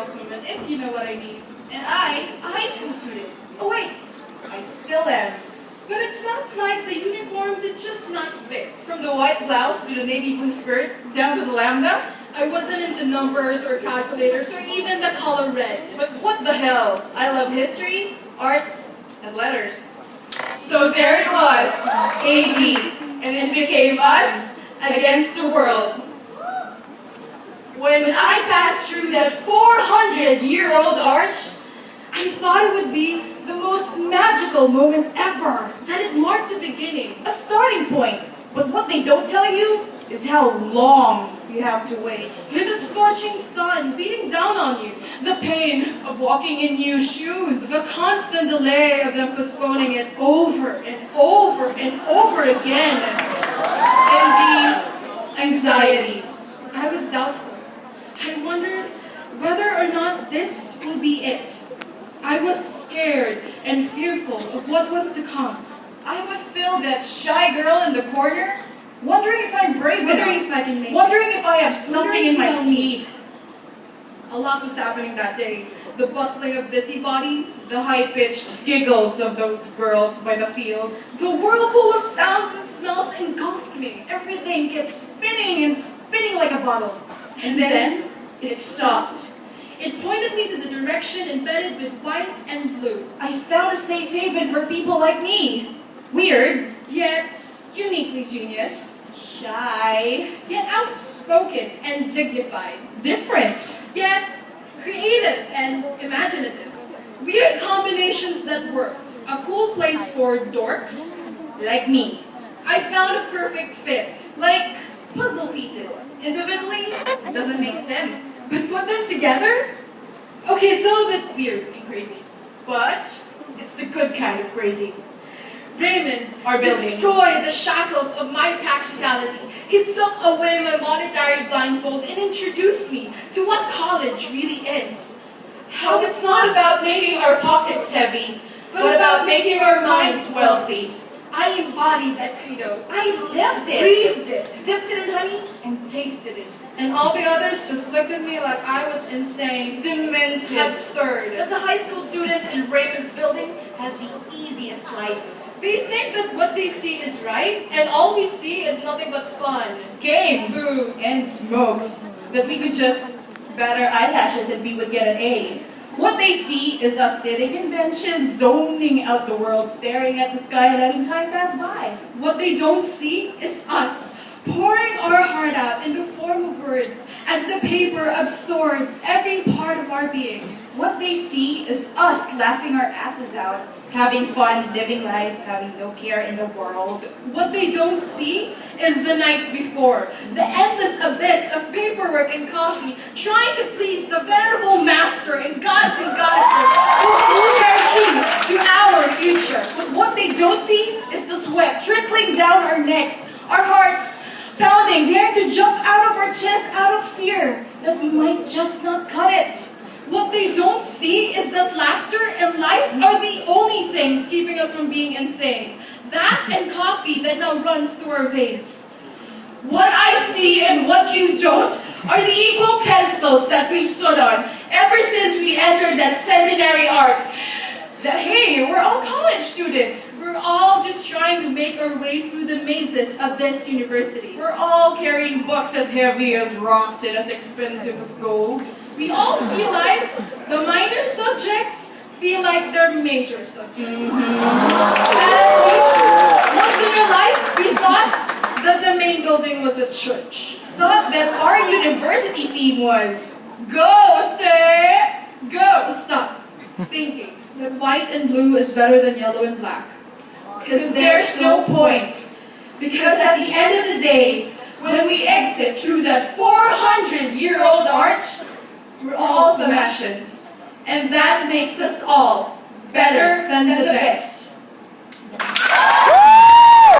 saleswoman, if you know what I mean. And I, a high school student. Oh wait, I still am. But it felt like the uniform did just not fit. From the white blouse to the navy blue skirt, down to the lambda. I wasn't into numbers or calculators or even the color red. But what the hell? I love history, arts, and letters. So there it was, AB, and it became us against the world. When I passed through that 400-year-old arch, I thought it would be The most magical moment ever. that it marked the beginning. A starting point. But what they don't tell you is how long you have to wait. With the scorching sun beating down on you, The pain of walking in new shoes. the constant delay of them postponing it over and over and over again, And the anxiety. I was doubtful. I wondered whether or not this will be it. I was scared and fearful of what was to come. I was still that shy girl in the corner, wondering if I'm brave Wondering enough. if I can make it. Wondering if I have something in my Wondering if I'll teeth. A lot was happening that day. The bustling of busybodies, The high-pitched giggles of those girls by the field. the whirlpool of sounds and smells engulfed me. Everything kept spinning and spinning like a bottle. And then it stopped. It pointed me to the direction embedded with white and blue, I found a safe haven for people like me. Weird. yet uniquely genius, Shy. yet outspoken and dignified, Different. yet creative and imaginative. Weird combinations that work. A cool place for dorks. Like me. I found a perfect fit. Like puzzle pieces. Individually, it doesn't make sense. But put them together? Okay, it's a little bit weird and crazy. But it's the good kind of crazy. Raymond Our building. destroyed the shackles of my practicality. He took away my monetary blindfold and introduced me to what college really is. How it's not about making our pockets heavy, but about making our minds wealthy. I embodied that credo. I lived it. Breathed it. Dipped it in honey and tasted it. And all the others just looked at me like I was insane. Demented. Absurd. That the high school students in Raymond's building has the easiest life. They think that what they see is right, and all we see is nothing but fun. Games. Booze. And smokes. That we could just bat our eyelashes and we would get an A. What they see is us sitting in benches, zoning out the world, staring at the sky and letting time pass by. What they don't see is us, pouring our heart out in the form of words as the paper absorbs every part of our being. What they see is us laughing our asses out, having fun, living life, having no care in the world. What they don't see is the night before, the endless abyss of paperwork and coffee, trying to please the venerable master and gods and goddesses who hold their key to our future. But what they don't see is the sweat trickling down our necks, our hearts pounding, daring to jump out of our chest out of fear that we might just not cut it. What they don't see is that laughter and life are the only things keeping us from being insane. That and coffee that now runs through our veins. What I see and what you don't are the equal pedestals that we stood on ever since we entered that centenary arc. That, hey, we're all college students. We're all just trying to make our way through the mazes of this university. We're all carrying books as heavy as rocks and as expensive as gold. We all feel like the minor subjects feel like they're major subjects. That at least once in your life we thought that the main building was a church. Thought that our university theme was Go, stay, So go. stop thinking that white and blue is better than yellow and black. Because there's no point. Because at the end of the day, when we exit through that 400-year-old arch, we're all Thematians. And that makes us all better than the best.